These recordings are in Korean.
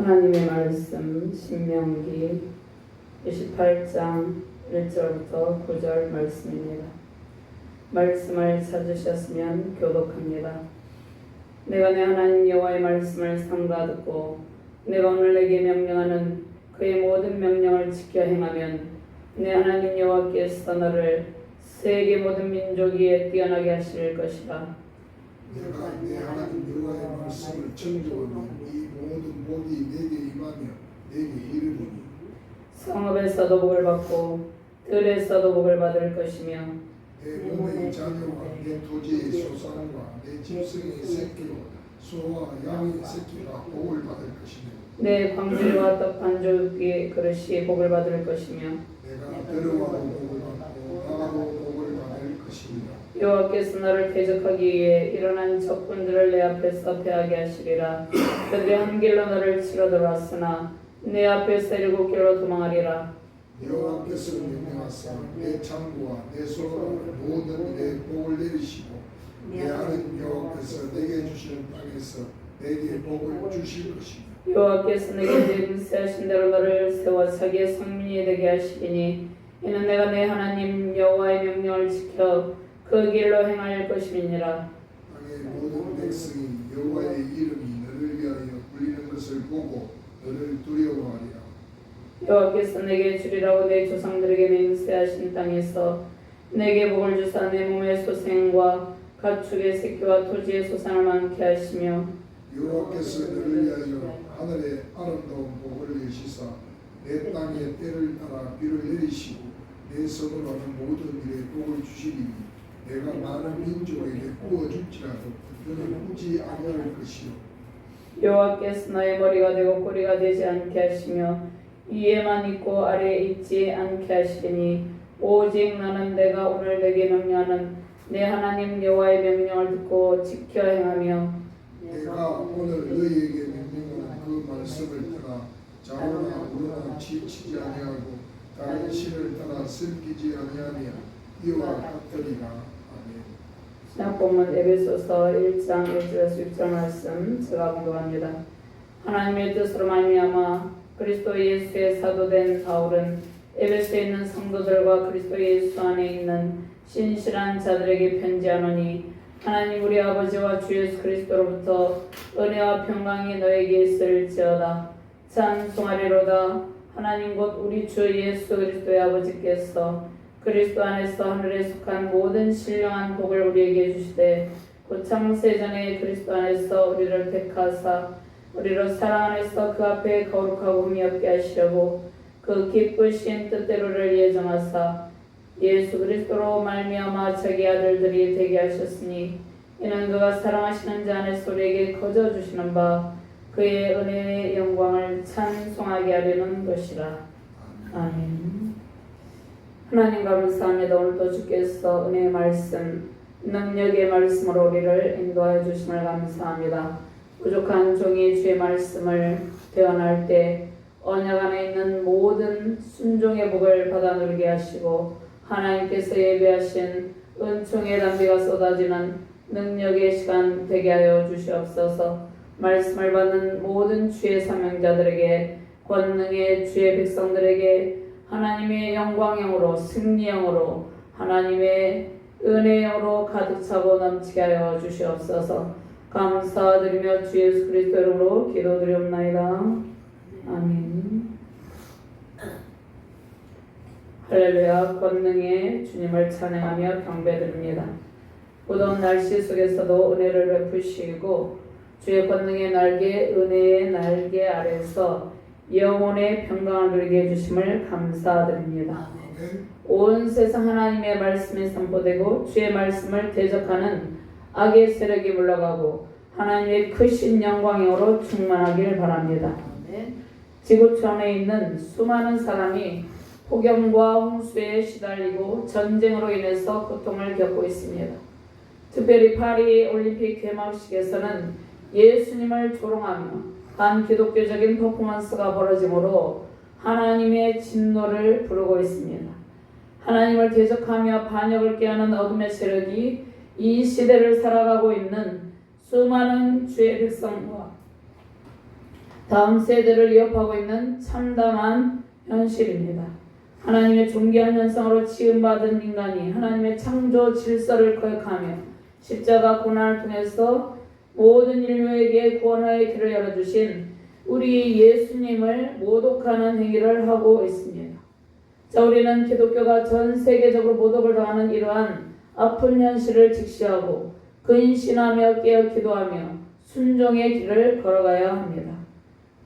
하나님의 말씀 신명기 28장 1절부터 9절 말씀입니다. 말씀을 찾으셨으면 교독합니다. 내가 내 하나님 여호와의 말씀을 삼가 듣고 내가 오늘 내게 명령하는 그의 모든 명령을 지켜 행하면 내 하나님 여호와께서 너를 세계 모든 민족 위에 뛰어나게 하실 것이라. 내가 내 하나님 여호와의 말씀을 청조하니 이 모든 복이 내게 임하며 내게 이르리니 성읍에서도 복을 받고 들에서도 복을 받을 것이며 내 몸의 자녀와 내 토지의 소산과 내 짐승의 새끼로 소와 양의 새끼가 복을 받을 것이며 내 광주리와 떡 반죽의 그릇이 복을 받을 것이며 내가 들어와도 복을 받고 나가도 복을 받을 것이며 여호와께서 너를 대적하기 위해 일어난 적군들을 내 앞에서 패하게 하시리라. 그들이 한 길로 너를 치러 들어왔으나 내 앞에서 일곱 길로 도망하리라. 여호와께서 명령하사 내 창고와 내 소와 모든 일에 복을 내리시고 내 하나님 여호와께서 내게 주시는 땅에서 내게 복을 주실 것이며 여호와께서 내게 맹세하신 대로 너를 세워 자기의 성민이 되게 하시리니 이는 내가 내 하나님 여호와의 명령을 지켜 그 길로 행할 것임이니라. 땅의 모든 백성이 여호와의 이름이 너를 위하여 불리는 것을 보고 너를 두려워하리라. 여호와께서 내게 주리라고 내 조상들에게 맹세하신 땅에서 내게 복을 주사 내 몸의 소생과 가축의 새끼와 토지의 소산을 많게 하시며 여호와께서 너를 위하여 하늘의 아름다운 복을 내시사 내 땅에 때를 따라 비를 내리시고 내 손으로 하는 모든 일에 복을 주시리니 내가 많은 민족에게 구워줄지라도 그들은 꾸지 아니할 것이요 여호와께서 너의 머리가 되고 꼬리가 되지 않게 하시며 위에만 있고 아래에 있지 않게 하시리니 오직 너는 내가 오늘 내게 명령하는 내 하나님 여호와의 명령을 듣고 지켜 행하며 내가 오늘 너희에게 명령하는 그 말씀을 따라 자오나 우러나 치지 아니하고 다른 신을 따라 섬기지 아니하며 이와 같으리라. 신약본문 에베소서 1장 1절에서 6절 말씀 제가 공독합니다. 하나님의 뜻으로 말미암아 그리스도 예수의 사도된 바울은 에베소에 있는 성도들과 그리스도 예수 안에 있는 신실한 자들에게 편지하노니 하나님 우리 아버지와 주 예수 그리스도로부터 은혜와 평강이 너에게 있을지어다. 찬송하리로다. 하나님 곧 우리 주 예수 그리스도의 아버지께서 그리스도 안에서 하늘에 속한 모든 신령한 복을 우리에게 주시되 곧 창세전에 그리스도 안에서 우리를 택하사 우리로 사랑 안에서 그 앞에 거룩하고 흠이 없게 하시려고 그 기쁘신 뜻대로를 예정하사 예수 그리스도로 말미암아 자기 아들들이 되게 하셨으니 이는 그가 사랑하시는 자 안에서 우리에게 거저 주시는 바 그의 은혜의 영광을 찬송하게 하려는 것이라. 아멘. 하나님 감사합니다. 오늘도 주께서 은혜의 말씀, 능력의 말씀으로 우리를 인도하여 주심을 감사합니다. 부족한 종이 주의 말씀을 대언할 때 언약 안에 있는 모든 순종의 복을 받아 누리게 하시고 하나님께서 예배하신 은총의 담비가 쏟아지는 능력의 시간 되게 하여 주시옵소서. 말씀을 받는 모든 주의 사명자들에게 권능의 주의 백성들에게 하나님의 영광형으로 승리형으로 하나님의 은혜형으로 가득 차고 넘치게 하여 주시옵소서. 감사드리며 주 예수 그리스도 이름으로 기도드리옵나이다. 아멘. 할렐루야. 권능의 주님을 찬양하며 경배드립니다. 무더운 날씨 속에서도 은혜를 베푸시고 주의 권능의 날개, 은혜의 날개 아래서 영혼의 평강을 누리게 해주심을 감사드립니다. 온 세상 하나님의 말씀에 선포되고 주의 말씀을 대적하는 악의 세력이 물러가고 하나님의 크신 영광으로 충만하길 바랍니다. 지구촌에 있는 수많은 사람이 폭염과 홍수에 시달리고 전쟁으로 인해서 고통을 겪고 있습니다. 특별히 파리 올림픽 개막식에서는 예수님을 조롱하며 반기독교적인 퍼포먼스가 벌어지므로 하나님의 진노를 부르고 있습니다. 하나님을 대적하며 반역을 꾀하는 어둠의 세력이 이 시대를 살아가고 있는 수많은 주의 백성과 다음 세대를 위협하고 있는 참담한 현실입니다. 하나님의 존귀한 현상으로 지음받은 인간이 하나님의 창조 질서를 거역하며 십자가 고난을 통해서 모든 인류에게 구원의 길을 열어주신 우리 예수님을 모독하는 행위를 하고 있습니다. 자, 우리는 기독교가 전 세계적으로 모독을 당하는 이러한 아픈 현실을 직시하고 근신하며 깨어 기도하며 순종의 길을 걸어가야 합니다.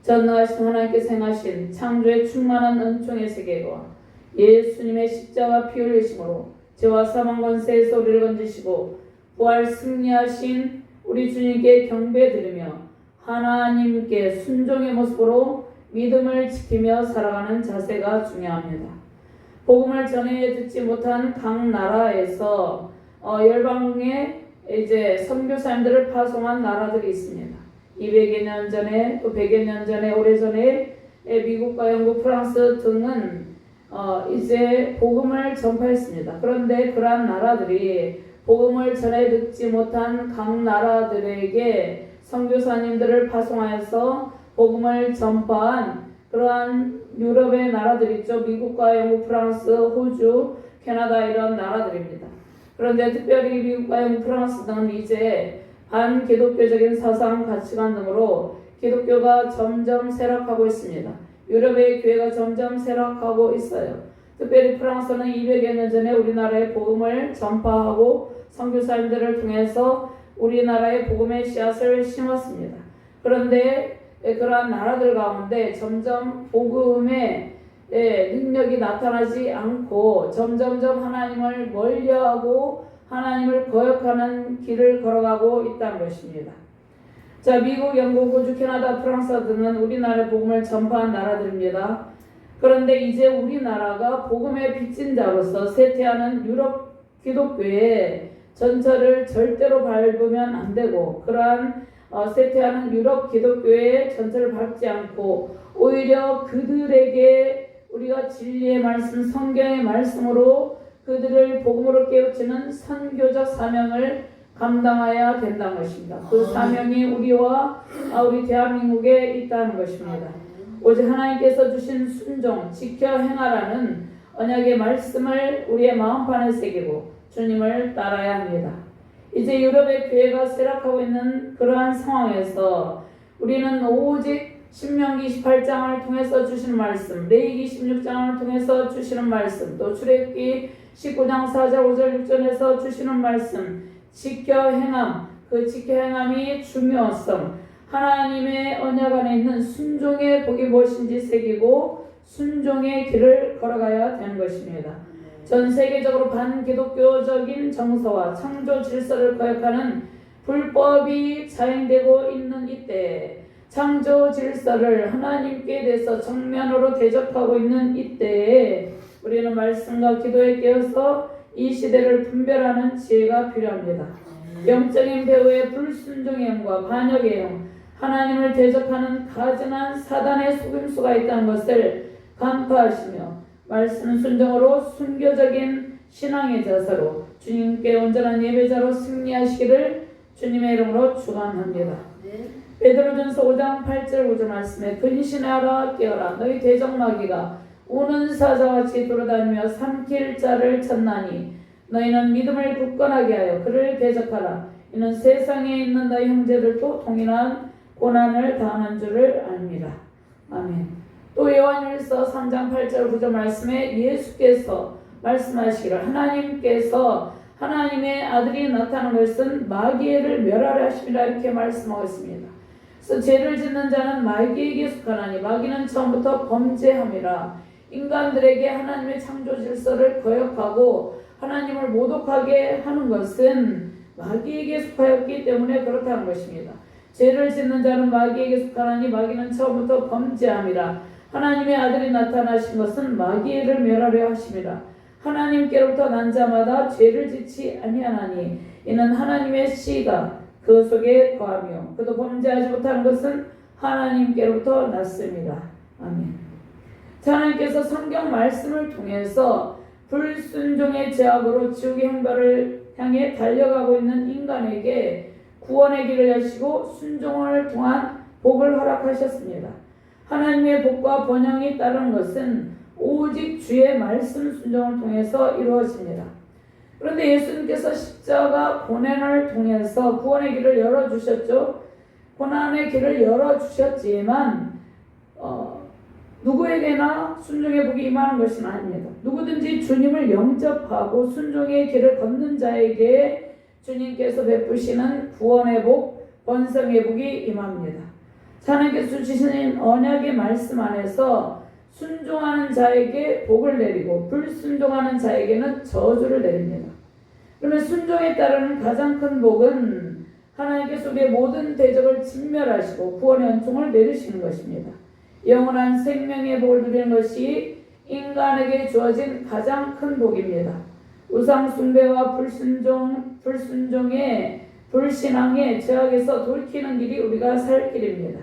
전능하신 하나님께서 행하신 창조의 충만한 은총의 세계와 예수님의 십자가 피 흘리심으로 죄와 사망 권세에서 우리를 건지시고 부활 승리하신 우리 주님께 경배드리며 하나님께 순종의 모습으로 믿음을 지키며 살아가는 자세가 중요합니다. 복음을 전해 듣지 못한 각 나라에서 열방에 이제 선교사님들을 파송한 나라들이 있습니다. 200여 년 전에 또 100여 년 전에 오래전에 미국과 영국, 프랑스 등은 이제 복음을 전파했습니다. 그런데 그러한 나라들이 복음을 전해 듣지 못한 각 나라들에게 선교사님들을 파송하여서 복음을 전파한 그러한 유럽의 나라들 있죠. 미국과 영국, 프랑스, 호주, 캐나다 이런 나라들입니다. 그런데 특별히 미국과 영국, 프랑스 등은 이제 반기독교적인 사상 가치관 등으로 기독교가 점점 쇠락하고 있습니다. 유럽의 교회가 점점 쇠락하고 있어요. 특별히 프랑스는 200여 년 전에 우리나라의 복음을 전파하고 선교사님들을 통해서 우리나라의 복음의 씨앗을 심었습니다. 그런데 그러한 나라들 가운데 점점 복음의 능력이 나타나지 않고 점점점 하나님을 멀리하고 하나님을 거역하는 길을 걸어가고 있다는 것입니다. 자, 미국, 영국, 호주, 캐나다, 프랑스 등은 우리나라의 복음을 전파한 나라들입니다. 그런데 이제 우리나라가 복음의 빚진 자로서 쇠퇴하는 유럽 기독교의 전철을 절대로 밟으면 안 되고 그러한 쇠퇴하는 유럽 기독교의 전철을 밟지 않고 오히려 그들에게 우리가 진리의 말씀, 성경의 말씀으로 그들을 복음으로 깨우치는 선교적 사명을 감당해야 된다는 것입니다. 그 사명이 우리와 우리 대한민국에 있다는 것입니다. 오직 하나님께서 주신 순종, 지켜 행하라는 언약의 말씀을 우리의 마음판에 새기고 주님을 따라야 합니다. 이제 유럽의 교회가 쇠락하고 있는 그러한 상황에서 우리는 오직 신명기 28장을 통해서 주시는 말씀, 레위기 16장을 통해서 주시는 말씀, 또 출애굽기 19장 4절 5절 6절에서 주시는 말씀, 지켜 행함, 그 지켜 행함이 중요성, 하나님의 언약 안에 있는 순종의 복이 무엇인지 새기고 순종의 길을 걸어가야 되는 것입니다. 전 세계적으로 반기독교적인 정서와 창조 질서를 거역하는 불법이 자행되고 있는 이때에 창조 질서를 하나님께 대해서 정면으로 대적하고 있는 이때에 우리는 말씀과 기도에 깨어서 이 시대를 분별하는 지혜가 필요합니다. 영적인 배후의 불순종의 영과 반역의 영, 하나님을 대적하는 가증한 사단의 속임수가 있다는 것을 간파하시며 말씀 순종으로 순교적인 신앙의 자세로 주님께 온전한 예배자로 승리하시기를 주님의 이름으로 축원합니다. 베드로전서 5장 8절 9절 말씀에 근신하라 깨어라 너희 대적마귀가 우는 사자같이 돌아다니며 삼킬 자를 찾나니 너희는 믿음을 굳건하게 하여 그를 대적하라. 이는 세상에 있는 너희 형제들도 동일한 고난을 당하는 줄을 압니다. 아멘. 또 요한일서 3장 8절 9절 말씀에 예수께서 말씀하시기를 하나님께서 하나님의 아들이 나타난 것은 마귀를 멸하려 하심이라 이렇게 말씀하고 있습니다. 그래서 죄를 짓는 자는 마귀에게 속하나니 마귀는 처음부터 범죄함이라. 인간들에게 하나님의 창조 질서를 거역하고 하나님을 모독하게 하는 것은 마귀에게 속하였기 때문에 그렇다는 것입니다. 죄를 짓는 자는 마귀에게 속하나니 마귀는 처음부터 범죄함이라. 하나님의 아들이 나타나신 것은 마귀를 멸하려 하심이라. 하나님께로부터 난 자마다 죄를 짓지 아니하나니 이는 하나님의 씨가 그 속에 거하며 그도 범죄하지 못하는 것은 하나님께로부터 났습니다. 아멘. 하나님께서 성경 말씀을 통해서 불순종의 죄악으로 지옥의 형벌을 향해 달려가고 있는 인간에게 구원의 길을 여시고 순종을 통한 복을 허락하셨습니다. 하나님의 복과 번영이 따르는 것은 오직 주의 말씀 순종을 통해서 이루어집니다. 그런데 예수님께서 십자가 고난을 통해서 구원의 길을 열어주셨죠. 고난의 길을 열어주셨지만 누구에게나 순종의 복이 임하는 것은 아닙니다. 누구든지 주님을 영접하고 순종의 길을 걷는 자에게 주님께서 베푸시는 구원의 복, 번성의 복이 임합니다. 하나님께서 주시는 언약의 말씀 안에서 순종하는 자에게 복을 내리고 불순종하는 자에게는 저주를 내립니다. 그러면 순종에 따르는 가장 큰 복은 하나님께서 우리의 모든 대적을 진멸하시고 구원의 은총을 내리시는 것입니다. 영원한 생명의 복을 누리는 것이 인간에게 주어진 가장 큰 복입니다. 우상 숭배와 불순종의 불신앙의 죄악에서 돌이키는 길이 우리가 살 길입니다.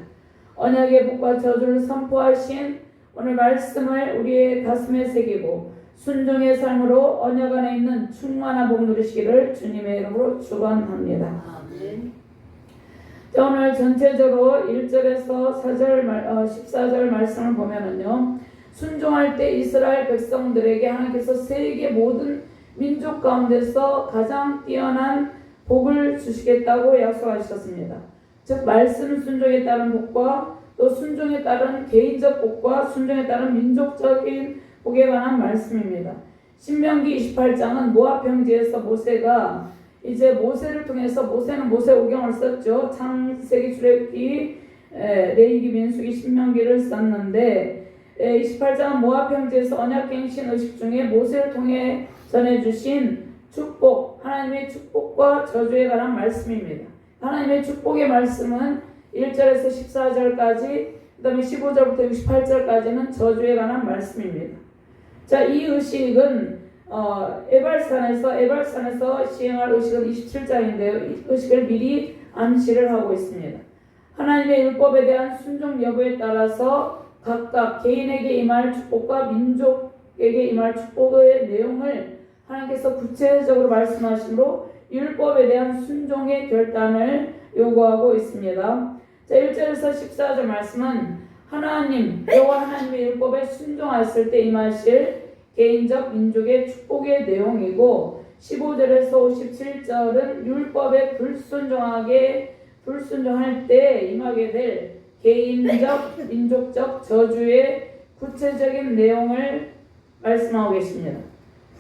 언약의 복과 저주를 선포하신 오늘 말씀을 우리의 가슴에 새기고 순종의 삶으로 언약 안에 있는 충만한 복 누리시기를 주님의 이름으로 축원합니다. 오늘 전체적으로 1절에서 14절 말씀을 보면은요, 순종할 때 이스라엘 백성들에게 하나님께서 세계 모든 민족 가운데서 가장 뛰어난 복을 주시겠다고 약속하셨습니다. 즉 말씀 순종에 따른 복과 또 순종에 따른 개인적 복과 순종에 따른 민족적인 복에 관한 말씀입니다. 신명기 28장은 모압 평지에서 모세가 이제 모세를 통해서 모세는 모세오경을 썼죠. 창세기, 출애굽기, 레위기, 민수기, 신명기를 썼는데 28장은 모압 평지에서 언약갱신 의식 중에 모세를 통해 전해주신 축복, 하나님의 축복과 저주에 관한 말씀입니다. 하나님의 축복의 말씀은 1절에서 14절까지 그 다음에 15절부터 68절까지는 저주에 관한 말씀입니다. 자, 이 의식은 에발산에서 시행할 의식은 27장인데요. 이 의식을 미리 암시를 하고 있습니다. 하나님의 율법에 대한 순종 여부에 따라서 각각 개인에게 임할 축복과 민족에게 임할 축복의 내용을 하나님께서 구체적으로 말씀하심으로 율법에 대한 순종의 결단을 요구하고 있습니다. 자, 1절에서 14절 말씀은 하나님, 여호와 하나님의 율법에 순종하였을 때 임하실 개인적 민족의 축복의 내용이고 15절에서 57절은 율법에 불순종할 때 임하게 될 개인적 민족적 저주의 구체적인 내용을 말씀하고 계십니다.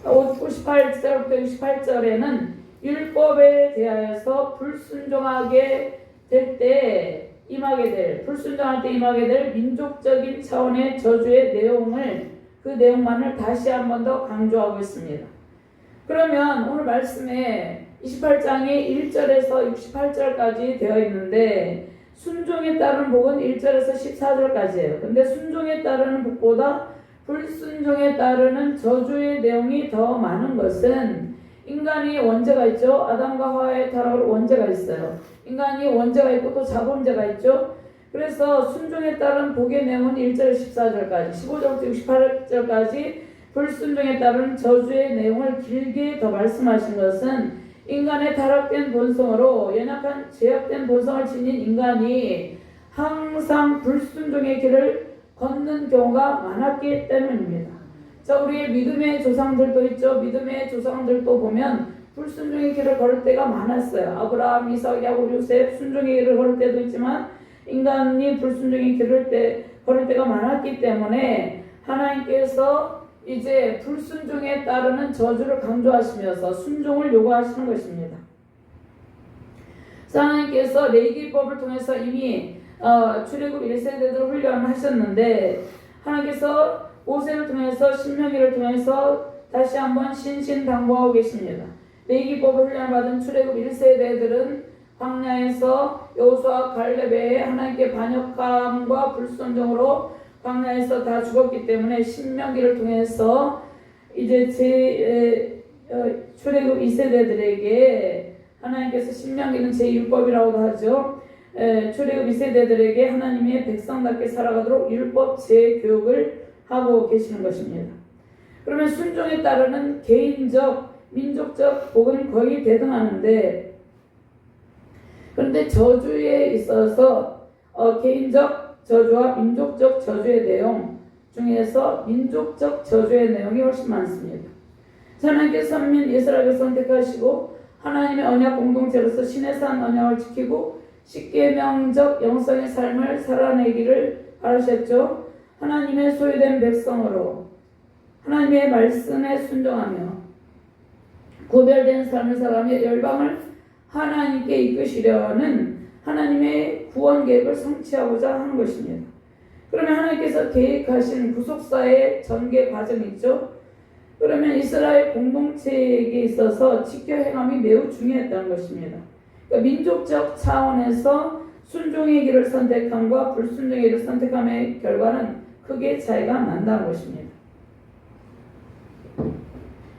58절부터 68절에는 율법에 대하여서 불순종하게 될 때 불순종할 때 임하게 될 민족적인 차원의 저주의 내용을 그 내용만을 다시 한 번 더 강조하고 있습니다. 그러면 오늘 말씀에 28장이 1절에서 68절까지 되어 있는데 순종에 따른 복은 1절에서 14절까지예요. 근데 순종에 따르는 복보다 불순종에 따르는 저주의 내용이 더 많은 것은 인간이 원죄가 있죠. 아담과 하와의 타락으로 원죄가 있어요. 인간이 원죄가 있고 또 자범죄가 있죠. 그래서 순종에 따른 복의 내용은 1절 14절까지 15절부터 68절까지 불순종에 따른 저주의 내용을 길게 더 말씀하신 것은 인간의 타락된 본성으로 연약한 죄악된 본성을 지닌 인간이 항상 불순종의 길을 걷는 경우가 많았기 때문입니다. 자, 우리의 믿음의 조상들도 있죠. 믿음의 조상들도 보면 불순종의 길을 걸을 때가 많았어요. 아브라함, 이삭, 야곱, 요셉 순종의 길을 걸을 때도 있지만 인간이 불순종의 길을 걸을 때가 많았기 때문에 하나님께서 이제 불순종에 따르는 저주를 강조하시면서 순종을 요구하시는 것입니다. 하나님께서 레위기법을 통해서 이미 출애굽 1세대들을 훈련하셨는데 하나님께서 모세를 통해서 신명기를 통해서 다시 한번 신신당부하고 계십니다. 레위기법을 훈련받은 출애굽 1세대들은 광야에서 여호수아 갈렙의 하나님께 반역함과 불순종으로 광야에서 다 죽었기 때문에 신명기를 통해서 이제 출애굽 2세대들에게 하나님께서 신명기는 제1법이라고도 하죠. 출애굽 2세대들에게 하나님의 백성답게 살아가도록 율법 재교육을 하고 계시는 것입니다. 그러면 순종에 따르는 개인적, 민족적 복은 거의 대등하는데 그런데 저주에 있어서 개인적 저주와 민족적 저주의 내용 중에서 민족적 저주의 내용이 훨씬 많습니다. 하나님께서 선민 이스라엘을 선택하시고 하나님의 언약 공동체로서 신의 산 언약을 지키고 십계명적 영성의 삶을 살아내기를 바라셨죠. 하나님의 소유된 백성으로 하나님의 말씀에 순종하며 구별된 삶을 살아가며 열방을 하나님께 이끄시려는 하나님의 구원 계획을 성취하고자 하는 것입니다. 그러면 하나님께서 계획하신 구속사의 전개 과정이 있죠. 그러면 이스라엘 공동체에게 있어서 지켜 행함이 매우 중요했다는 것입니다. 그러니까 민족적 차원에서 순종의 길을 선택함과 불순종의 길을 선택함의 결과는 크게 차이가 난다는 것입니다.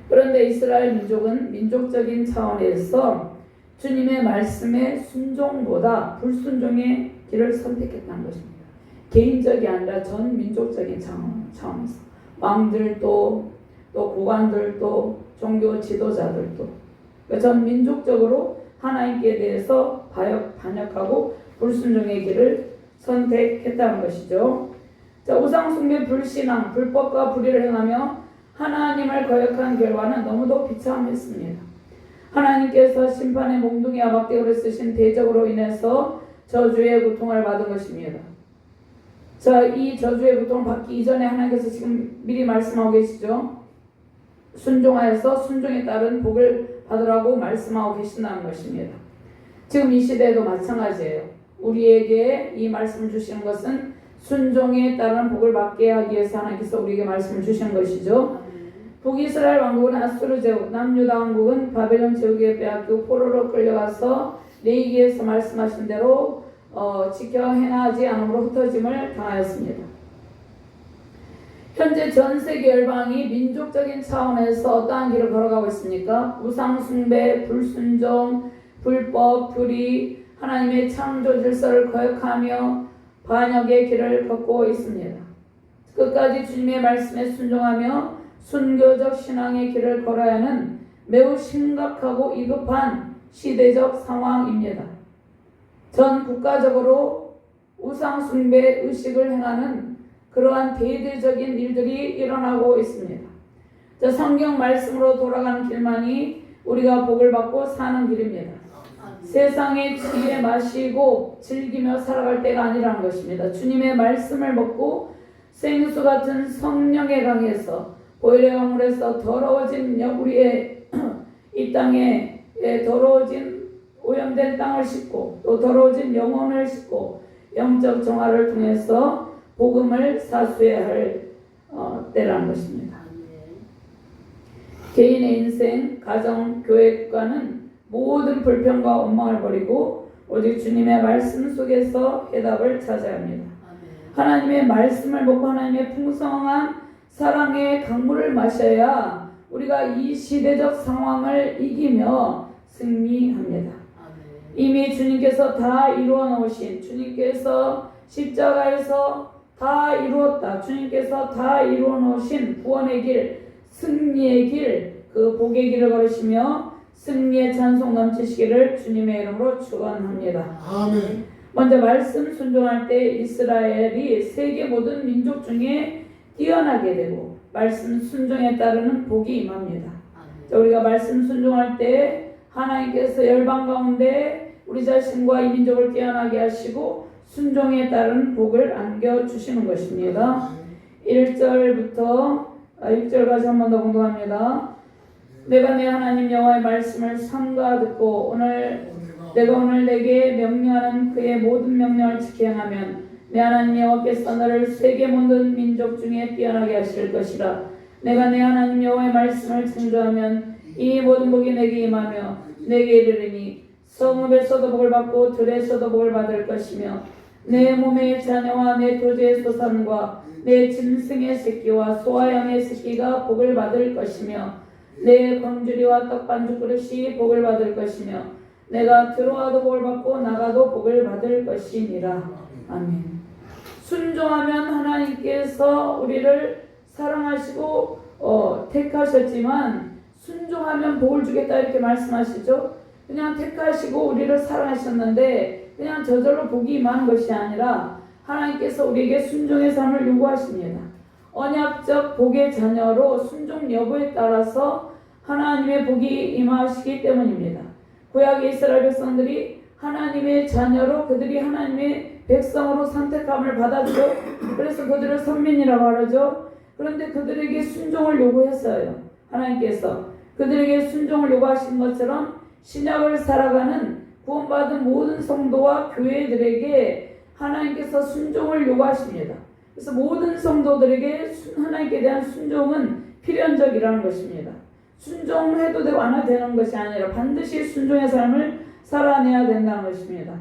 그런데 이스라엘 민족은 민족적인 차원에서 주님의 말씀의 순종보다 불순종의 길을 선택했다는 것입니다. 개인적이 아니라 전 민족적인 차원에서 왕들도 또 고관들도 종교 지도자들도 전 민족적으로 하나님께 대해서 반역하고 불순종의 길을 선택했다는 것이죠. 자, 우상숭배, 불신앙, 불법과 불의를 행하며 하나님을 거역한 결과는 너무도 비참했습니다. 하나님께서 심판의 몽둥이 아박대우를 쓰신 대적으로 인해서 저주의 고통을 받은 것입니다. 자, 이 저주의 고통을 받기 이전에 하나님께서 지금 미리 말씀하고 계시죠. 순종하여서 순종에 따른 복을 받으라고 말씀하고 계신다는 것입니다. 지금 이 시대에도 마찬가지예요. 우리에게 이 말씀을 주시는 것은 순종에 따른 복을 받게 하기 위해서 하나님께서 우리에게 말씀을 주시는 것이죠. 북이스라엘 왕국은 아수르 제국, 남유다 왕국은 바벨론 제국에 빼앗기고 포로로 끌려가서 레위기에서 말씀하신 대로 지켜 행하지 않음으로 흩어짐을 당하였습니다. 현재 전 세계 열방이 민족적인 차원에서 어떠한 길을 걸어가고 있습니까? 우상숭배, 불순종, 불법, 불의, 하나님의 창조 질서를 거역하며 반역의 길을 걷고 있습니다. 끝까지 주님의 말씀에 순종하며 순교적 신앙의 길을 걸어야 하는 매우 심각하고 위급한 시대적 상황입니다. 전 국가적으로 우상숭배 의식을 행하는 그러한 대대적인 일들이 일어나고 있습니다. 성경 말씀으로 돌아가는 길만이 우리가 복을 받고 사는 길입니다. 세상의 지혜 마시고 즐기며 살아갈 때가 아니라는 것입니다. 주님의 말씀을 먹고 생수 같은 성령에 강해서 보혈의 영물에서 더러워진 우리의 이 땅에 더러워진 오염된 땅을 씻고 또 더러워진 영혼을 씻고 영적 정화를 통해서 복음을 사수해야 할 때라는 것입니다. 개인의 인생, 가정, 교회과는 모든 불평과 원망을 버리고 오직 주님의 말씀 속에서 해답을 찾아야 합니다. 하나님의 말씀을 먹고 하나님의 풍성한 사랑의 강물을 마셔야 우리가 이 시대적 상황을 이기며 승리합니다. 이미 주님께서 다 이루어 놓으신, 주님께서 십자가에서 다 이루었다, 주님께서 다 이루어 놓으신 구원의 길, 승리의 길, 그 복의 길을 걸으시며 승리의 찬송 넘치시기를 주님의 이름으로 축원합니다. 아멘. 먼저 말씀 순종할 때 이스라엘이 세계 모든 민족 중에 뛰어나게 되고 말씀 순종에 따르는 복이 임합니다. 자, 우리가 말씀 순종할 때 하나님께서 열방 가운데 우리 자신과 이 민족을 뛰어나게 하시고 순종에 따른 복을 안겨주시는 것입니다. 1절부터 6절까지 한 번 더 공부합니다. 내가 내 하나님 여호와의 말씀을 삼가 듣고 내가 오늘 내게 명령하는 그의 모든 명령을 지켜 행하면 내 하나님 여호와께서 너를 세계 모든 민족 중에 뛰어나게 하실 것이라. 내가 내 하나님 여호와의 말씀을 증거하면 이 모든 복이 내게 임하며 내게 이르리니 성읍에서도 복을 받고 들에서도 복을 받을 것이며 내 몸의 자녀와 내 토지의 소산과 내 짐승의 새끼와 소와 양의 새끼가 복을 받을 것이며 내 광주리와 떡반죽 그릇이 복을 받을 것이며 내가 들어와도 복을 받고 나가도 복을 받을 것이니라. 아멘. 순종하면 하나님께서 우리를 사랑하시고 택하셨지만 순종하면 복을 주겠다 이렇게 말씀하시죠. 그냥 택하시고 우리를 사랑하셨는데 그냥 저절로 복이 임하는 것이 아니라 하나님께서 우리에게 순종의 삶을 요구하십니다. 언약적 복의 자녀로 순종 여부에 따라서 하나님의 복이 임하시기 때문입니다. 구약 이스라엘 백성들이 하나님의 자녀로 그들이 하나님의 백성으로 선택함을 받았죠. 그래서 그들을 선민이라고 하죠. 그런데 그들에게 순종을 요구했어요. 하나님께서 그들에게 순종을 요구하신 것처럼 신약을 살아가는 구원받은 모든 성도와 교회들에게 하나님께서 순종을 요구하십니다. 그래서 모든 성도들에게 하나님께 대한 순종은 필연적이라는 것입니다. 순종해도 되고 안 해도 되는 것이 아니라 반드시 순종의 삶을 살아내야 된다는 것입니다.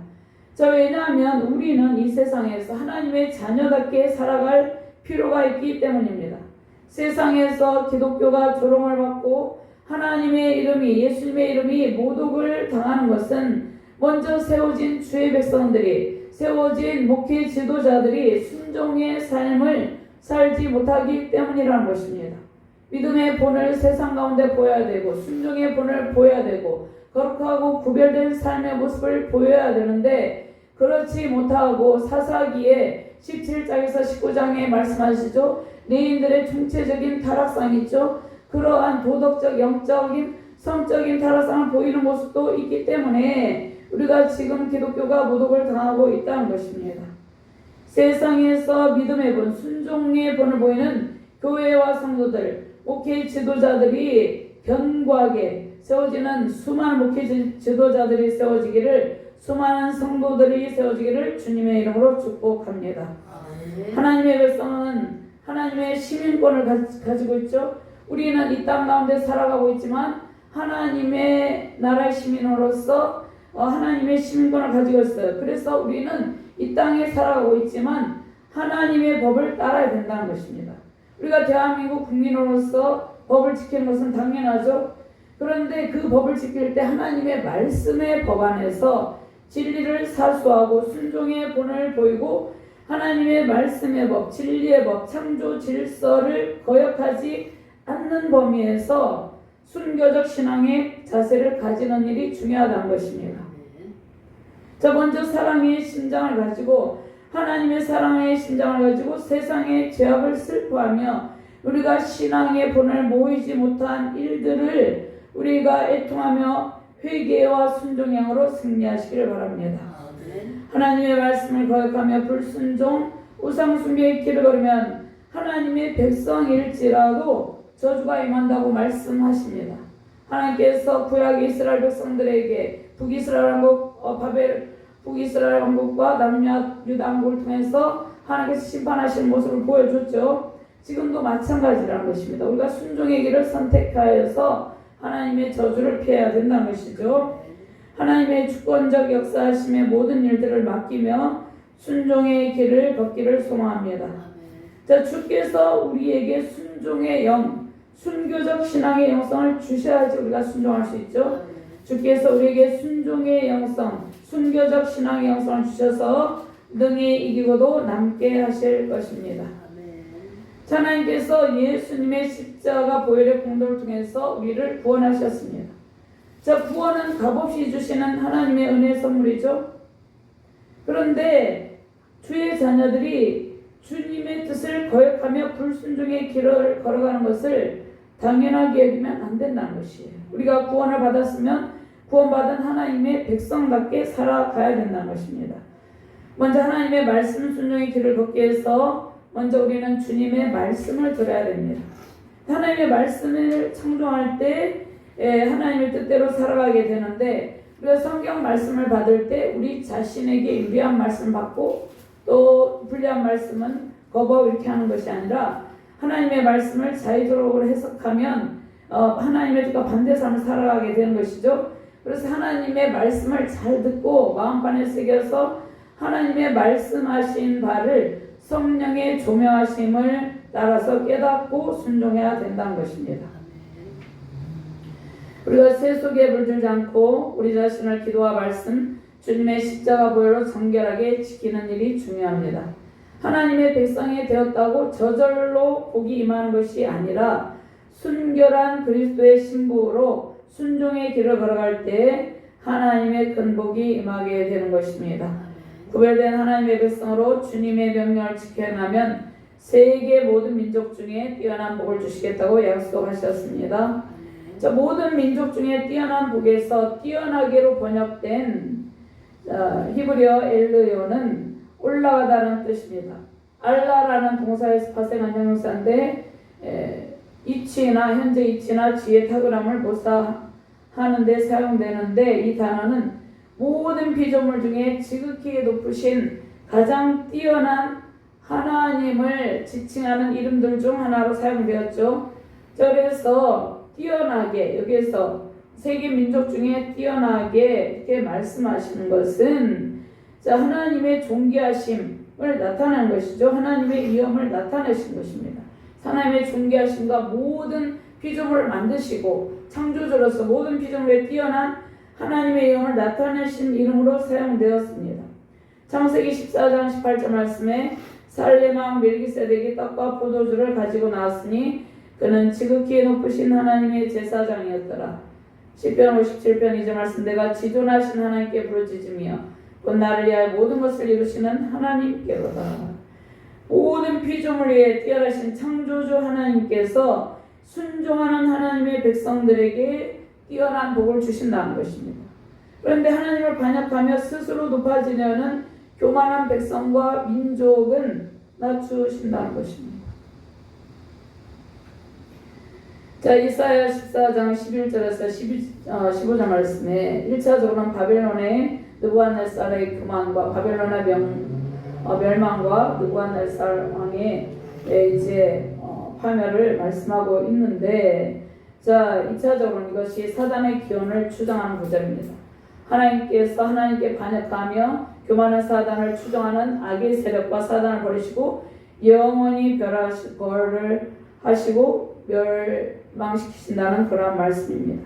자, 왜냐하면 우리는 이 세상에서 하나님의 자녀답게 살아갈 필요가 있기 때문입니다. 세상에서 기독교가 조롱을 받고 하나님의 이름이, 예수님의 이름이 모독을 당하는 것은 먼저 세워진 주의 백성들이, 세워진 목회 지도자들이 순종의 삶을 살지 못하기 때문이라는 것입니다. 믿음의 본을 세상 가운데 보여야 되고, 순종의 본을 보여야 되고, 거룩하고 구별된 삶의 모습을 보여야 되는데, 그렇지 못하고 사사기에 17장에서 19장에 말씀하시죠. 내인들의 총체적인 타락상이 있죠. 그러한 도덕적, 영적인, 성적인 타락상을 보이는 모습도 있기 때문에 우리가 지금 기독교가 모독을 당하고 있다는 것입니다. 세상에서 믿음의 본, 순종의 본을 보이는 교회와 성도들, 목회 지도자들이 견고하게 세워지는 수많은 목회 지도자들이 세워지기를, 수많은 성도들이 세워지기를 주님의 이름으로 축복합니다. 하나님의 백성은 하나님의 시민권을 가지고 있죠. 우리는 이 땅 가운데 살아가고 있지만 하나님의 나라의 시민으로서 하나님의 시민권을 가지고 있어요. 그래서 우리는 이 땅에 살아가고 있지만 하나님의 법을 따라야 된다는 것입니다. 우리가 대한민국 국민으로서 법을 지키는 것은 당연하죠. 그런데 그 법을 지킬 때 하나님의 말씀의 법 안에서 진리를 사수하고 순종의 본을 보이고 하나님의 말씀의 법, 진리의 법, 창조 질서를 거역하지 않는 범위에서 순교적 신앙의 자세를 가지는 일이 중요하다는 것입니다. 자, 먼저 사랑의 심장을 가지고, 하나님의 사랑의 심장을 가지고 세상의 죄악을 슬퍼하며 우리가 신앙의 본을 모이지 못한 일들을 우리가 애통하며 회개와 순종형으로 승리하시기를 바랍니다. 하나님의 말씀을 거역하며 불순종, 우상숭배의 길을 걸으면 하나님의 백성일지라도 저주가 임한다고 말씀하십니다. 하나님께서 구약 이스라엘 백성들에게 북이스라엘 왕국, 북이스라엘 왕국과 남유다 왕국을 통해서 하나님께서 심판하시는 모습을 보여줬죠. 지금도 마찬가지라는 것입니다. 우리가 순종의 길을 선택하여서 하나님의 저주를 피해야 된다는 것이죠. 하나님의 주권적 역사하심의 모든 일들을 맡기며 순종의 길을 걷기를 소망합니다. 자, 주께서 우리에게 순종의 영, 순교적 신앙의 영성을 주셔야지 우리가 순종할 수 있죠. 주께서 우리에게 순종의 영성, 순교적 신앙의 영성을 주셔서 능히 이기고도 남게 하실 것입니다. 하나님께서 예수님의 십자가 보혈의 공로를 통해서 우리를 구원하셨습니다. 자, 구원은 값없이 주시는 하나님의 은혜의 선물이죠. 그런데 주의 자녀들이 주님의 뜻을 거역하며 불순종의 길을 걸어가는 것을 당연하게 여기면 안 된다는 것이에요. 우리가 구원을 받았으면 구원받은 하나님의 백성답게 살아가야 된다는 것입니다. 먼저 하나님의 말씀 순종의 길을 걷기 위해서 먼저 우리는 주님의 말씀을 들어야 됩니다. 하나님의 말씀을 청종할 때 하나님의 뜻대로 살아가게 되는데, 우리가 성경 말씀을 받을 때 우리 자신에게 유리한 말씀 받고 또 불리한 말씀은 거부하고 이렇게 하는 것이 아니라 하나님의 말씀을 자의적으로 해석하면 하나님의 뜻과 반대 삶을 살아가게 되는 것이죠. 그래서 하나님의 말씀을 잘 듣고 마음판에 새겨서 하나님의 말씀하신 바를 성령의 조명하심을 따라서 깨닫고 순종해야 된다는 것입니다. 우리가 세속에 물들지 않고 우리 자신을 기도와 말씀, 주님의 십자가 보혈로 정결하게 지키는 일이 중요합니다. 하나님의 백성이 되었다고 저절로 복이 임하는 것이 아니라 순결한 그리스도의 신부로 순종의 길을 걸어갈 때 하나님의 큰 복이 임하게 되는 것입니다. 구별된 하나님의 백성으로 주님의 명령을 지켜나면 세계 모든 민족 중에 뛰어난 복을 주시겠다고 약속하셨습니다. 자, 모든 민족 중에 뛰어난 복에서 뛰어나게로 번역된 히브리어 엘르요는 올라가다는 뜻입니다. 알라라는 동사에서 파생한 형용사인데 이치나 현재 이치나 지의 탁월함을 묘사하는 데 사용되는데 이 단어는 모든 피조물 중에 지극히 높으신 가장 뛰어난 하나님을 지칭하는 이름들 중 하나로 사용되었죠. 그래서 뛰어나게 여기에서 세계 민족 중에 뛰어나게 이렇게 말씀하시는 것은 자, 하나님의 존귀하심을 나타내는 것이죠. 하나님의 위엄을 나타내신 것입니다. 하나님의 존귀하심과 모든 피조물을 만드시고 창조주로서 모든 피조물에 뛰어난 하나님의 위엄을 나타내신 이름으로 사용되었습니다. 창세기 14장 18절 말씀에 살렘 왕 멜기세덱이 떡과 포도주를 가지고 나왔으니 그는 지극히 높으신 하나님의 제사장이었더라. 시편 57편 2절 말씀 내가 지존하신 하나님께 부르짖으며 곧 나를 위하여 모든 것을 이루시는 하나님께로다. 모든 피조물 위에 뛰어나신 창조주 하나님께서 순종하는 하나님의 백성들에게 뛰어난 복을 주신다는 것입니다. 그런데 하나님을 반역하며 스스로 높아지려는 교만한 백성과 민족은 낮추신다는 것입니다. 자, 이사야 14장 11절에서 15절 말씀에 1차적으로는 바벨론의 느부갓네살의 교만과 바벨론의 멸망과 느부갓네살 왕의 이제 파멸을 말씀하고 있는데, 자, 2차적으로는 이것이 사단의 기원을 추정하는 구절입니다. 하나님께서 하나님께 반역하며 교만한 사단을 추정하는 악의 세력과 사단을 버리시고 영원히 벌을 하시고 멸망시키신다는 그런 말씀입니다.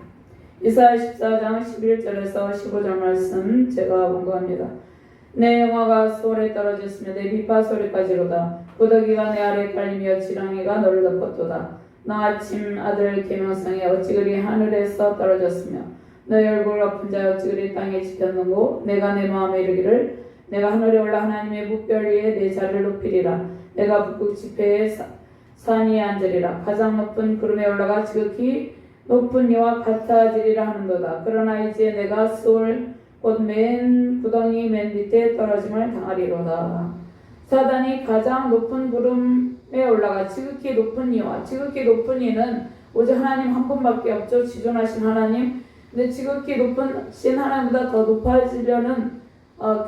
이사야 14장 11절에서 15절 말씀 제가 본거합니다. 내 영화가 소울에 떨어졌으며 내 비파 소리까지로다. 구더기가 내 아래 깔리며 지렁이가 너를 덮었도다. 너 아침 아들 계명성에 어찌 그리 하늘에서 떨어졌으며 너의 얼굴 엎은 자 어찌 그리 땅에 지켰는고 내가 내 마음에 이르기를 내가 하늘에 올라 하나님의 묵별 위에 내 자리를 높이리라. 내가 북극 지폐에 산 위에 앉으리라. 가장 높은 구름에 올라가 지극히 높은 이와 같아지리라 하는도다. 그러나 이제 내가 스올 곧 맨 구덩이 맨 밑에 떨어짐을 당하리로다. 사단이 가장 높은 구름에 올라가 지극히 높은 이와 지극히 높은 이는 오직 하나님 한 분밖에 없죠. 지존하신 하나님. 근데 지극히 높으신 하나님보다 더 높아지려는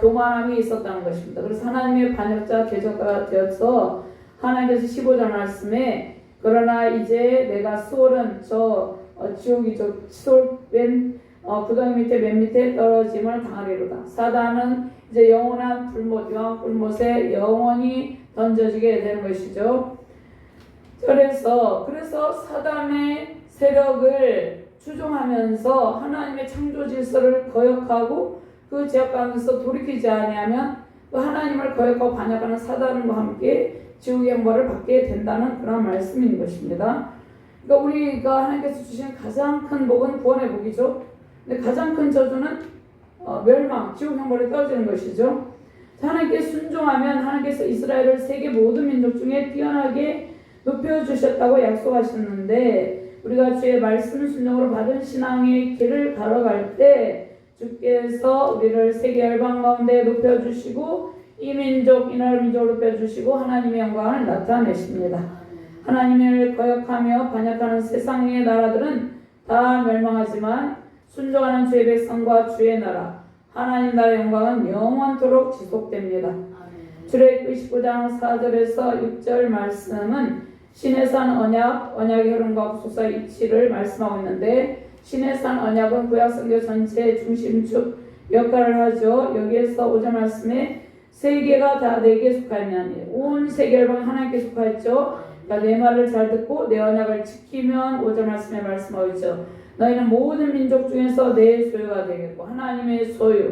교만함이 있었다는 것입니다. 그래서 하나님의 반역자 대적자가 되어서 하나님께서 15절 말씀에 그러나 이제 내가 스올은 지옥이죠. 스올 맨 구덩이 밑에 맨 밑에 떨어짐을 당하리로다. 사단은 이제 영원한 불못, 영원 불못에 영원히 던져지게 되는 것이죠. 그래서 사단의 세력을 추종하면서 하나님의 창조 질서를 거역하고 그 죄악 가운데서 돌이키지 아니하면 그 하나님을 거역하고 반역하는 사단과 함께 지옥의 형벌을 받게 된다는 그런 말씀인 것입니다. 그러니까 우리가 하나님께서 주신 가장 큰 복은 구원의 복이죠. 근데 가장 큰 저주는 멸망, 지옥 형벌에 떨어지는 것이죠. 하나님께 순종하면 하나님께서 이스라엘을 세계 모든 민족 중에 뛰어나게 높여주셨다고 약속하셨는데 우리가 주의 말씀 순종으로 받은 신앙의 길을 걸어갈 때 주께서 우리를 세계 열방 가운데 높여주시고 이 민족, 이 나라 민족을 높여주시고 하나님의 영광을 나타내십니다. 하나님을 거역하며 반역하는 세상의 나라들은 다 멸망하지만 순종하는 주의 백성과 주의 나라, 하나님 나라의 영광은 영원토록 지속됩니다. 출애굽기 19장 4절에서 6절 말씀은 신의 산 언약의 흐름과 옵소사 이치를 말씀하고 있는데 신의 산 언약은 구약성경 전체의 중심축 역할을 하죠. 여기에서 5절 말씀에 세계가 다 내게 속하면 온 세계 열방이 하나님께 속하였죠. 그러니까 내 말을 잘 듣고 내 언약을 지키면 5절 말씀에 말씀하고 있죠. 너희는 모든 민족 중에서 내 소유가 되겠고 하나님의 소유,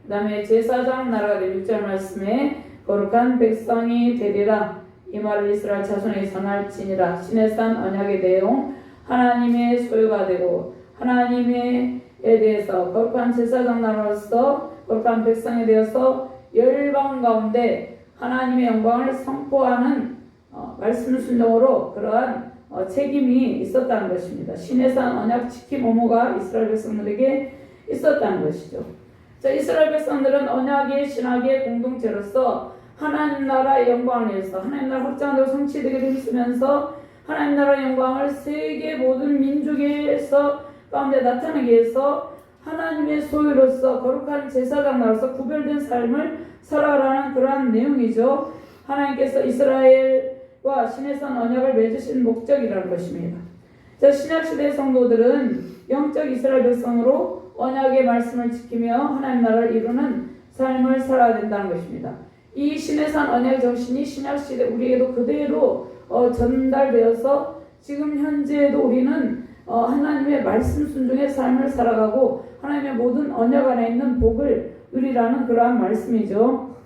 그 다음에 제사장 나라가 될 6절 말씀에 거룩한 백성이 되리라. 이 말을 이스라엘 자손에게 전할지니라. 신의 산 언약의 내용, 하나님의 소유가 되고 하나님의 대해서 거룩한 제사장 나라로서 거룩한 백성에 대해서 열방 가운데 하나님의 영광을 선포하는 말씀 순종으로 그러한 책임이 있었다는 것입니다. 시내산 언약 지킴 의무가 이스라엘 백성들에게 있었다는 것이죠. 자, 이스라엘 백성들은 언약의 신학의 공동체로서 하나님 나라의 영광을 위해서 하나님 나라 확장되고 성취되게 힘쓰면서 하나님 나라의 영광을 세계 모든 민족에서 가운데 나타내기 위해서 하나님의 소유로서 거룩한 제사장 나라로서 구별된 삶을 살아가라는 그러한 내용이죠. 하나님께서 이스라엘과 시내산 언약을 맺으신 목적이라는 것입니다. 자, 신약시대의 성도들은 영적 이스라엘 백성으로 언약의 말씀을 지키며 하나님 나라를 이루는 삶을 살아야 된다는 것입니다. 이 시내산 언약의 정신이 신약시대 우리에게도 그대로 전달되어서 지금 현재에도 우리는 하나님의 말씀 순종의 삶을 살아가고 하나님의 모든 언약 안에 있는 복을 누리라는 그러한 말씀이죠.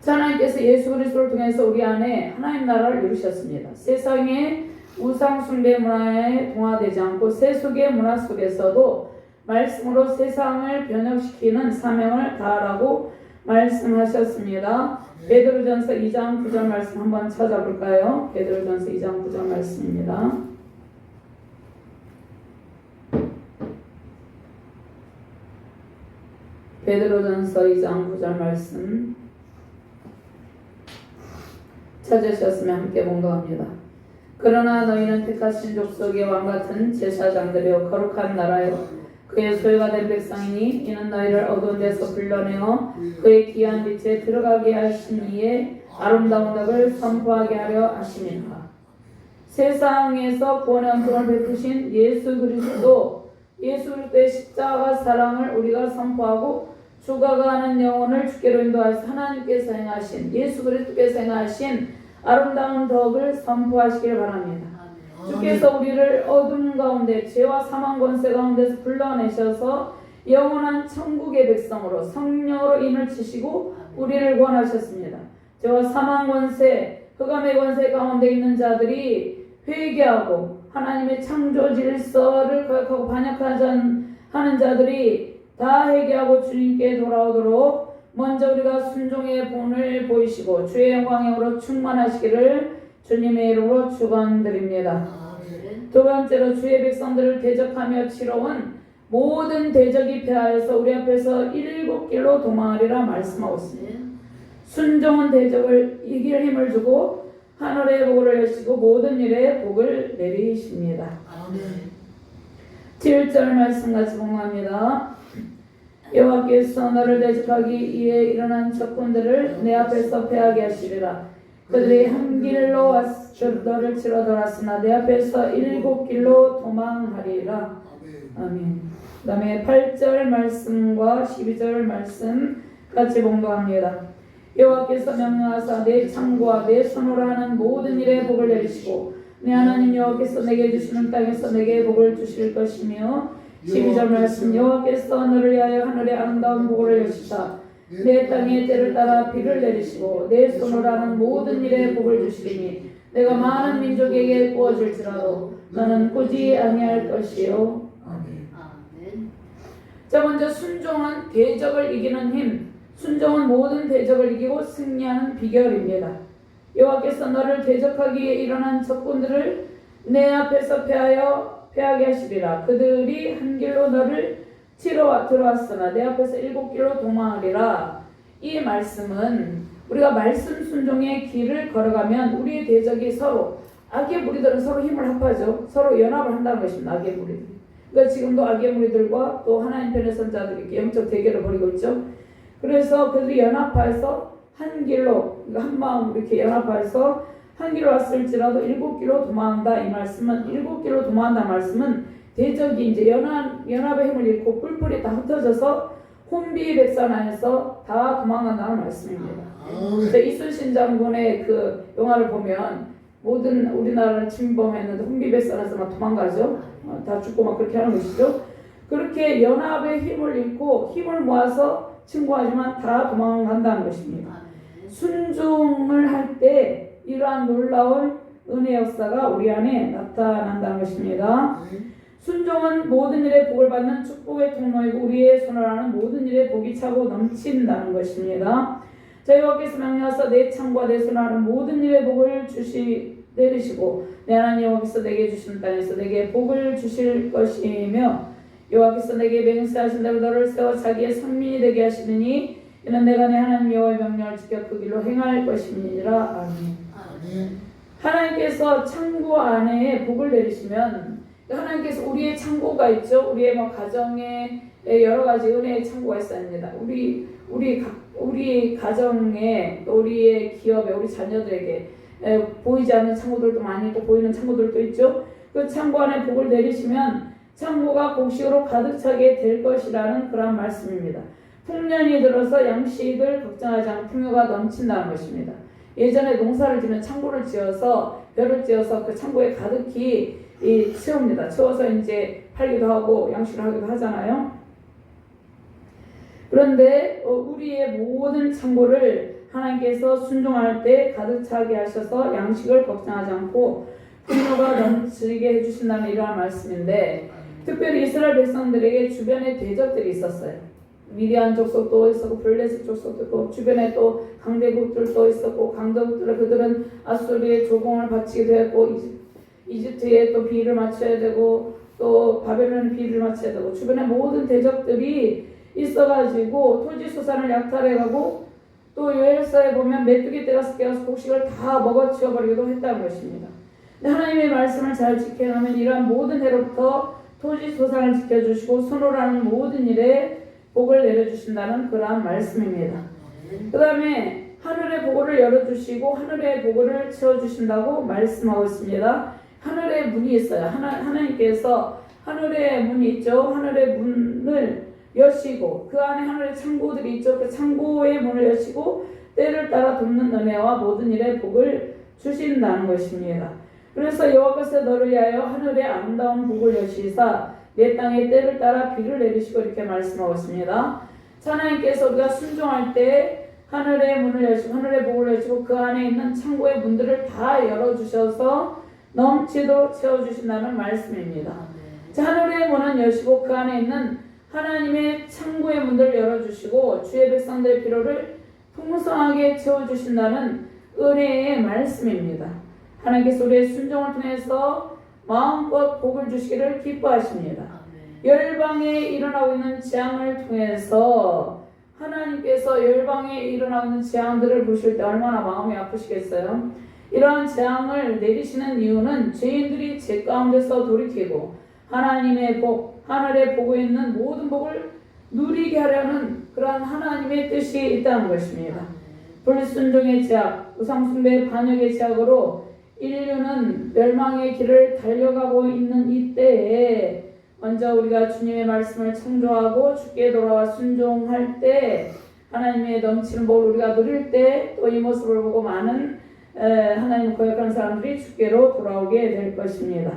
하나님께서 예수 그리스도를 통해서 우리 안에 하나님 나라를 이루셨습니다. 세상의 우상 숭배 문화에 동화되지 않고 세속의 문화 속에서도 말씀으로 세상을 변혁시키는 사명을 다하라고 말씀하셨습니다. 베드로전서 2장 9절 말씀 한번 찾아볼까요? 베드로전서 2장 9절 말씀입니다. 베드로전서 2장 9절 말씀 찾으셨으면 함께 봉독합니다. 그러나 너희는 택하신 족속의 왕같은 제사장들이요 거룩한 나라요 그의 소유가 된 백성이니 이는 너희를 어두운 데서 불러내어 그의 귀한 빛에 들어가게 하신 이의 아름다운 덕을 선포하게 하려 하심이라. 세상에서 구원의 은총을 베푸신 예수 그리스도의 십자가 사랑을 우리가 선포하고 죽어가는 영혼을 주께로 인도하여서 하나님께서 행하신 예수 그리스도께서 행하신 아름다운 덕을 선포하시길 바랍니다. 주께서 우리를 어둠 가운데 죄와 사망 권세 가운데서 불러내셔서 영원한 천국의 백성으로 성령으로 인을 치시고 우리를 구원하셨습니다. 죄와 사망 권세, 흑암의 권세 가운데 있는 자들이 회개하고 하나님의 창조 질서를 거역하고 반역하지 하는 자들이 다 회개하고 주님께 돌아오도록 먼저 우리가 순종의 본을 보이시고 주의 영광으로 충만하시기를 주님의 이름으로 축원드립니다. 두 번째로 주의 백성들을 대적하며 치러온 모든 대적이 패하여서 우리 앞에서 일곱 길로 도망하리라 말씀하고 있습니다. 순종은 대적을 이길 힘을 주고 하늘의 복을 여시고 모든 일에 복을 내리십니다. 7절 말씀 같이 봉합니다. 여호와께서 너를 대적하기 위해 일어난 적군들을 내 앞에서 패하게 하시리라. 그들이 한 길로 너를 치러 돌았으나 내 앞에서 일곱 길로 도망하리라. 아멘. 그 다음에 8절 말씀과 12절 말씀 같이 봉독합니다. 여호와께서 명령하사 내 창고와 내 손으로 하는 모든 일에 복을 내리시고 내 하나님 여호와께서 내게 주시는 땅에서 내게 복을 주실 것이며 12절 말씀 여호와께서 너를 위하여 하늘의 아름다운 복을 여시사 내 땅에 때를 따라 비를 내리시고 내 손으로 하는 모든 일에 복을 주시리니 내가 많은 민족에게 구워줄지라도 너는 꾸지 아니할 것이요. 아멘. 자, 먼저 순종은 대적을 이기는 힘, 순종은 모든 대적을 이기고 승리하는 비결입니다. 여호와께서 너를 대적하기 위해 일어난 적군들을 내 앞에서 패하게 하시리라. 그들이 한 길로 너를 치러 들어왔으나 내 앞에서 일곱 길로 도망하리라. 이 말씀은 우리가 말씀 순종의 길을 걸어가면 우리의 대적이 서로 악의 무리들은 서로 힘을 합하죠. 서로 연합을 한다는 것입니다. 악의 무리들. 그러니까 지금도 악의 무리들과 또 하나님 편의 선자들이 영적 대결을 벌이고 있죠. 그래서 그들이 연합해서 한 길로 한 마음 이렇게 연합해서 한 길로 왔을지라도 일곱 길로 도망한다. 이 말씀은 일곱 길로 도망한다 말씀은 대적이 이제 연합의 힘을 잃고 뿔뿔이 다 흩어져서 혼비백산 안에서 다 도망간다는 말씀입니다. 이순신 장군의 그 영화를 보면 모든 우리나라를 침범했는데 혼비백산에서 막 도망가죠. 다 죽고 막 그렇게 하는 것이죠. 그렇게 연합의 힘을 잃고 힘을 모아서 침공하지만 다 도망간다는 것입니다. 순종을 할 때 이러한 놀라운 은혜 역사가 우리 안에 나타난다는 것입니다. 순종은 모든 일에 복을 받는 축복의 통로이고 우리의 손을 하는 모든 일에 복이 차고 넘친다는 것입니다. 자, 여호와께서 명령하사 내 창과 내 손을 하는 모든 일에 복을 내리시고 내 하나님 여호와께서 내게 주신 땅에서 내게 복을 주실 것이며 여호와께서 내게 맹세하신 대로 너를 세워 자기의 선민이 되게 하시느니 이는 내가 내 하나님 여호와의 명령을 지켜 그 길로 행할 것임이니라. 아멘. 하나님께서 창고 안에 복을 내리시면 하나님께서 우리의 창고가 있죠. 우리의 가정에 여러 가지 은혜의 창고가 있습니다. 우리 가정에 또 우리의 기업에 우리 자녀들에게 보이지 않는 창고들도 많이 있고 보이는 창고들도 있죠. 그 창고 안에 복을 내리시면 창고가 곡식으로 가득 차게 될 것이라는 그런 말씀입니다. 풍년이 들어서 양식을 걱정하지 않고 풍요가 넘친다는 것입니다. 예전에 농사를 지면 창고를 지어서 벼를 지어서 그 창고에 가득히 채웁니다. 채워서 이제 팔기도 하고 양식을 하기도 하잖아요. 그런데 우리의 모든 창고를 하나님께서 순종할 때 가득 차게 하셔서 양식을 걱정하지 않고 풍요가 넘치게 해주신다는 이러한 말씀인데, 특별히 이스라엘 백성들에게 주변에 대적들이 있었어요. 미디안 족속도 있었고 블레셋 족속도 있고 주변에 또 강대국들도 있었고 강대국들 그들은 아수르의 조공을 바치기도 했고 이집트에 또 비를 맞춰야 되고 또 바벨론에 비를 맞춰야 되고 주변에 모든 대적들이 있어가지고 토지 소산을 약탈해가고 또 요엘서에 보면 메뚜기 떼가 깨어서 곡식을 다 먹어치워버리기도 했다는 것입니다. 하나님의 말씀을 잘 지켜가면 이러한 모든 해로부터 토지 소산을 지켜주시고 손으로 하는 모든 일에 복을 내려주신다는 그러한 말씀입니다. 그 다음에 하늘의 복을 열어주시고 하늘의 복을 채워주신다고 말씀하고 있습니다. 하늘의 문이 있어요. 하나님께서 하늘의 문이 있죠. 하늘의 문을 여시고 그 안에 하늘의 창고들이 있죠. 그 창고의 문을 여시고 때를 따라 돕는 은혜와 모든 일에 복을 주신다는 것입니다. 그래서 여호와께서 너를 위하여 하늘의 아름다운 복을 여시사 내 땅에 때를 따라 비를 내리시고 이렇게 말씀하고 있습니다. 하나님께서 우리가 순종할 때 하늘의 문을 여시고 하늘의 복을 여시고 그 안에 있는 창고의 문들을 다 열어주셔서 넘치도록 채워주신다는 말씀입니다. 하늘의 문은 여시고 그 안에 있는 하나님의 창고의 문들을 열어주시고 주의 백성들의 필요를 풍성하게 채워주신다는 은혜의 말씀입니다. 하나님께서 우리의 순종을 통해서 마음껏 복을 주시기를 기뻐하십니다. 열방에 일어나고 있는 재앙을 통해서 하나님께서 열방에 일어나고 있는 재앙들을 보실 때 얼마나 마음이 아프시겠어요? 이러한 재앙을 내리시는 이유는 죄인들이 죄 가운데서 돌이키고 하나님의 복, 하늘에 보고 있는 모든 복을 누리게 하려는 그러한 하나님의 뜻이 있다는 것입니다. 불순종의 죄악, 우상숭배의 반역의 죄악으로 인류는 멸망의 길을 달려가고 있는 이때에 먼저 우리가 주님의 말씀을 청조하고 주께 돌아와 순종할 때 하나님의 넘치는 복을 우리가 누릴 때 또 이 모습을 보고 많은 하나님 고역한 사람들이 주께로 돌아오게 될 것입니다.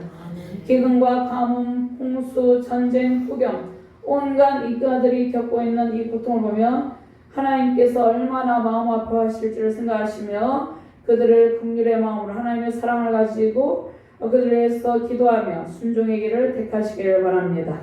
기근과 가뭄, 홍수, 전쟁, 후경 온갖 이가들이 겪고 있는 이 고통을 보며 하나님께서 얼마나 마음 아파하실지를 생각하시며 그들을 긍휼의 마음으로 하나님의 사랑을 가지고 그들을 위해서 기도하며 순종의 길을 택하시기를 바랍니다.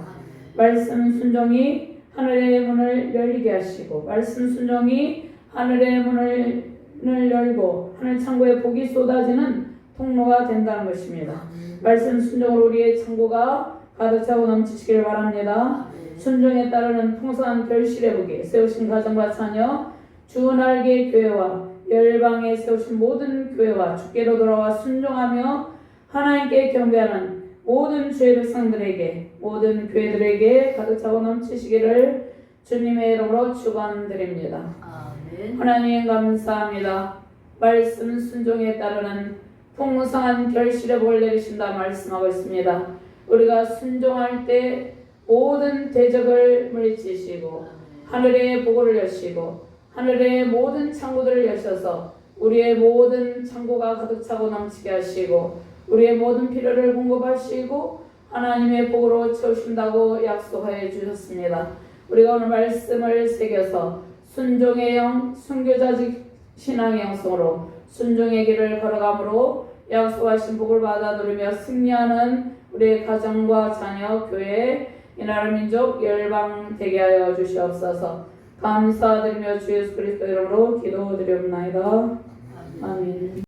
말씀 순종이 하늘의 문을 열리게 하시고 말씀 순종이 하늘의 문을 열고 하늘 창고에 복이 쏟아지는 통로가 된다는 것입니다. 말씀 순종으로 우리의 창고가 가득 차고 넘치시기를 바랍니다. 순종에 따르는 풍성한 결실의 복이 세우신 가정과 자녀 주날개 교회와 열방에 세우신 모든 교회와 주께로 돌아와 순종하며 하나님께 경배하는 모든 주의 백성들에게 모든 교회들에게 가득 차고 넘치시기를 주님의 이름으로 축원드립니다. 아멘. 하나님 감사합니다. 말씀 순종에 따르는 풍성한 결실의 복을 내리신다 말씀하고 있습니다. 우리가 순종할 때 모든 대적을 물리치시고 하늘의 복을 여시고 하늘의 모든 창고들을 여셔서 우리의 모든 창고가 가득 차고 넘치게 하시고 우리의 모든 필요를 공급하시고 하나님의 복으로 채우신다고 약속하여 주셨습니다. 우리가 오늘 말씀을 새겨서 순종의 영, 순교자직 신앙의 영성으로 순종의 길을 걸어가므로 약속하신 복을 받아 누리며 승리하는 우리의 가정과 자녀, 교회, 이 나라 민족 열방 되게 하여 주시옵소서. 감사드리며 주 예수 그리스도 이름으로 기도드리옵나이다. 아멘.